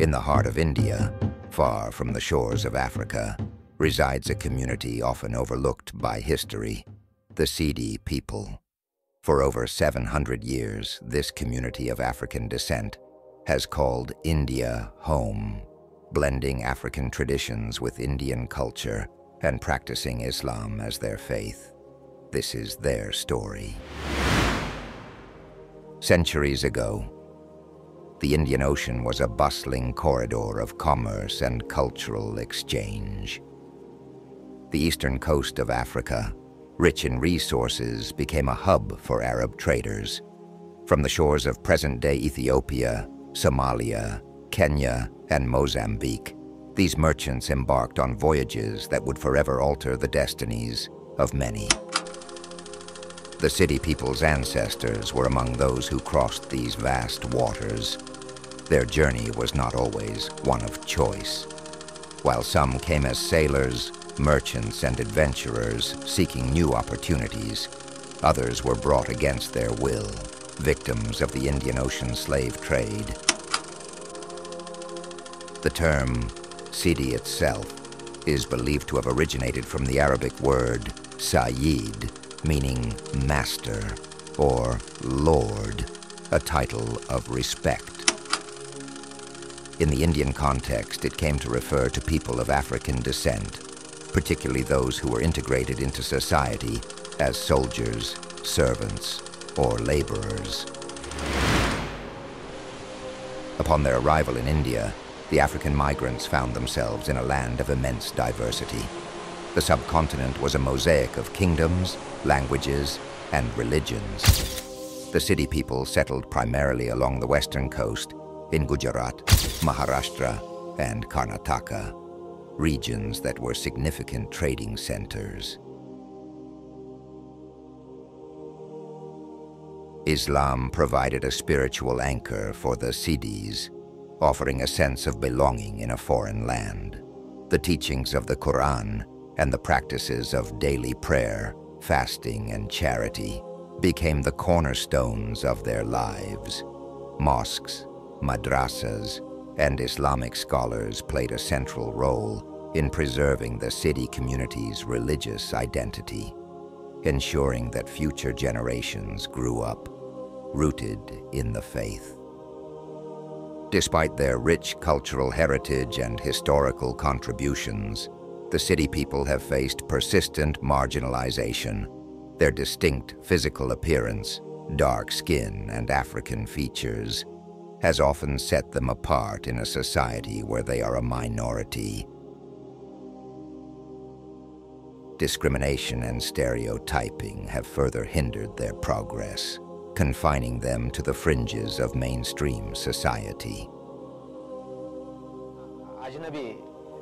In the heart of India, far from the shores of Africa, resides a community often overlooked by history, the Sidi people. For over 700 years, this community of African descent has called India home, blending African traditions with Indian culture and practicing Islam as their faith. This is their story. Centuries ago, the Indian Ocean was a bustling corridor of commerce and cultural exchange. The eastern coast of Africa, rich in resources, became a hub for Arab traders. From the shores of present-day Ethiopia, Somalia, Kenya, and Mozambique, these merchants embarked on voyages that would forever alter the destinies of many. The Sidi people's ancestors were among those who crossed these vast waters. Their journey was not always one of choice. While some came as sailors, merchants, and adventurers seeking new opportunities, others were brought against their will, victims of the Indian Ocean slave trade. The term Sidi itself is believed to have originated from the Arabic word Sayyid, meaning master or lord, a title of respect. In the Indian context, it came to refer to people of African descent, particularly those who were integrated into society as soldiers, servants, or laborers. Upon their arrival in India, the African migrants found themselves in a land of immense diversity. The subcontinent was a mosaic of kingdoms, languages, and religions. The Sidi people settled primarily along the western coast in Gujarat, Maharashtra, and Karnataka, regions that were significant trading centers. Islam provided a spiritual anchor for the Sidis, offering a sense of belonging in a foreign land. The teachings of the Quran and the practices of daily prayer, fasting, and charity became the cornerstones of their lives. Mosques, madrasas, and Islamic scholars played a central role in preserving the Sidi community's religious identity, ensuring that future generations grew up rooted in the faith. Despite their rich cultural heritage and historical contributions, the Sidi people have faced persistent marginalization. Their distinct physical appearance, dark skin, and African features has often set them apart in a society where they are a minority. Discrimination and stereotyping have further hindered their progress, confining them to the fringes of mainstream society. अजनबी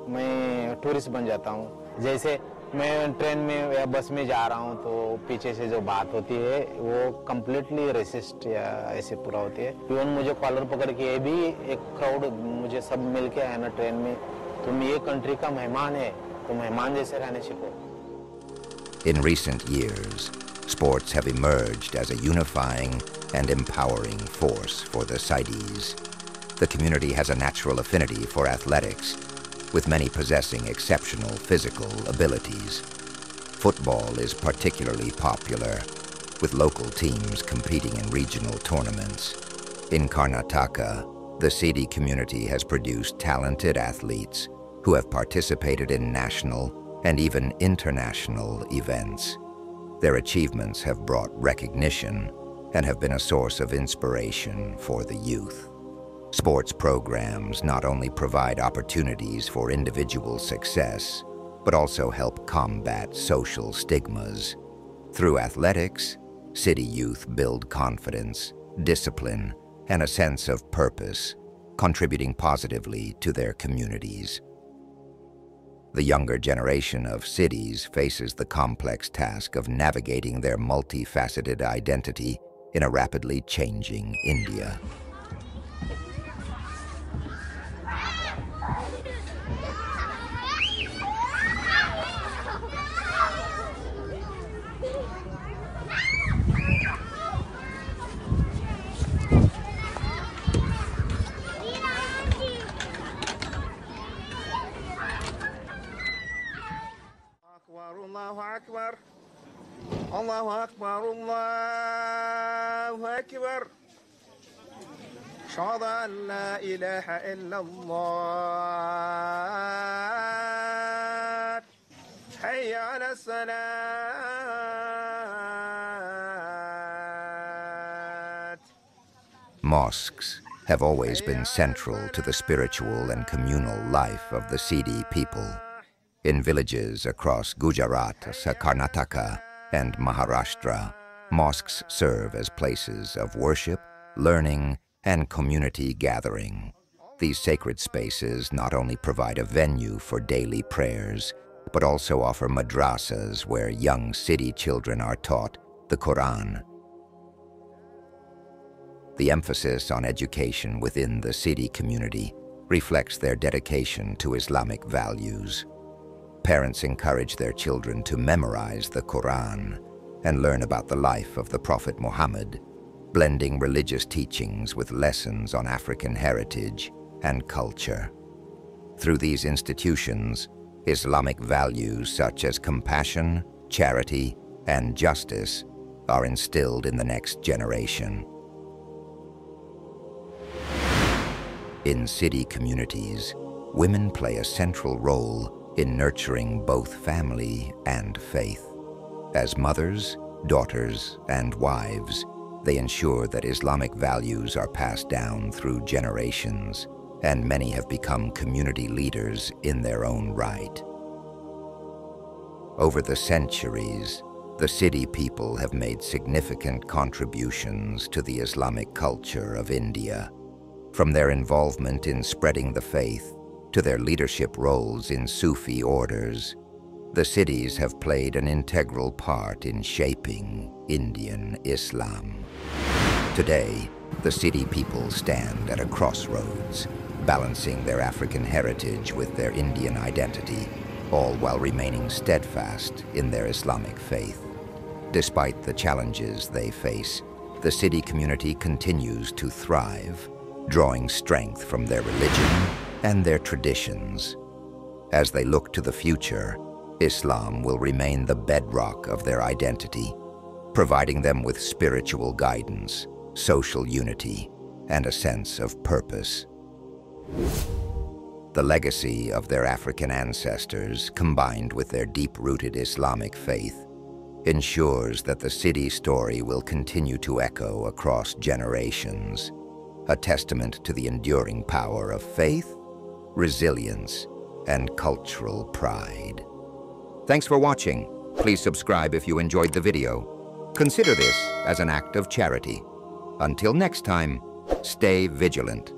मैं tourist बन जाता हूँ। जैसे मैं train में या बस में जा रहा हूँ तो पीछे से जो बात होती है वो कंप्लीटली रेसिस्ट या ऐसे पूरा होती है। इवन मुझे कॉलर पकड़ के भी एक क्राउड मुझे सब मिल के आया ना ट्रेन में, तुम ये कंट्री का मेहमान है, तो मेहमान जैसे रहने सीखो। In recent years, sports have emerged as a unifying and empowering force for the Sidis. The community has a natural affinity for athletics, with many possessing exceptional physical abilities. Football is particularly popular, with local teams competing in regional tournaments. In Karnataka, the Sidi community has produced talented athletes who have participated in national and even international events. Their achievements have brought recognition and have been a source of inspiration for the youth. Sports programs not only provide opportunities for individual success, but also help combat social stigmas. Through athletics, Sidi youth build confidence, discipline, and a sense of purpose, contributing positively to their communities. The younger generation of Sidis faces the complex task of navigating their multifaceted identity in a rapidly changing India. الله أكبر الله أكبر أشهد أن لا إله إلا الله حي على الصلاة. Mosques have always been central to the spiritual and communal life of the Sidi people. In villages across Gujarat, Karnataka, and Maharashtra, mosques serve as places of worship, learning, and community gathering. These sacred spaces not only provide a venue for daily prayers, but also offer madrasas where young Sidi children are taught the Quran. The emphasis on education within the Sidi community reflects their dedication to Islamic values. Parents encourage their children to memorize the Quran and learn about the life of the Prophet Muhammad, blending religious teachings with lessons on African heritage and culture. Through these institutions, Islamic values such as compassion, charity, and justice are instilled in the next generation. In Sidi communities, women play a central role in nurturing both family and faith. As mothers, daughters, and wives, they ensure that Islamic values are passed down through generations, and many have become community leaders in their own right. Over the centuries, the Sidi people have made significant contributions to the Islamic culture of India. From their involvement in spreading the faith to their leadership roles in Sufi orders, the Sidis have played an integral part in shaping Indian Islam. Today, the Sidi people stand at a crossroads, balancing their African heritage with their Indian identity, all while remaining steadfast in their Islamic faith. Despite the challenges they face, the Sidi community continues to thrive, drawing strength from their religion and their traditions. As they look to the future, Islam will remain the bedrock of their identity, providing them with spiritual guidance, social unity, and a sense of purpose. The legacy of their African ancestors, combined with their deep-rooted Islamic faith, ensures that the Sidi story will continue to echo across generations, a testament to the enduring power of faith, resilience, and cultural pride. Thanks for watching. Please subscribe if you enjoyed the video. Consider this as an act of charity. Until next time, stay vigilant.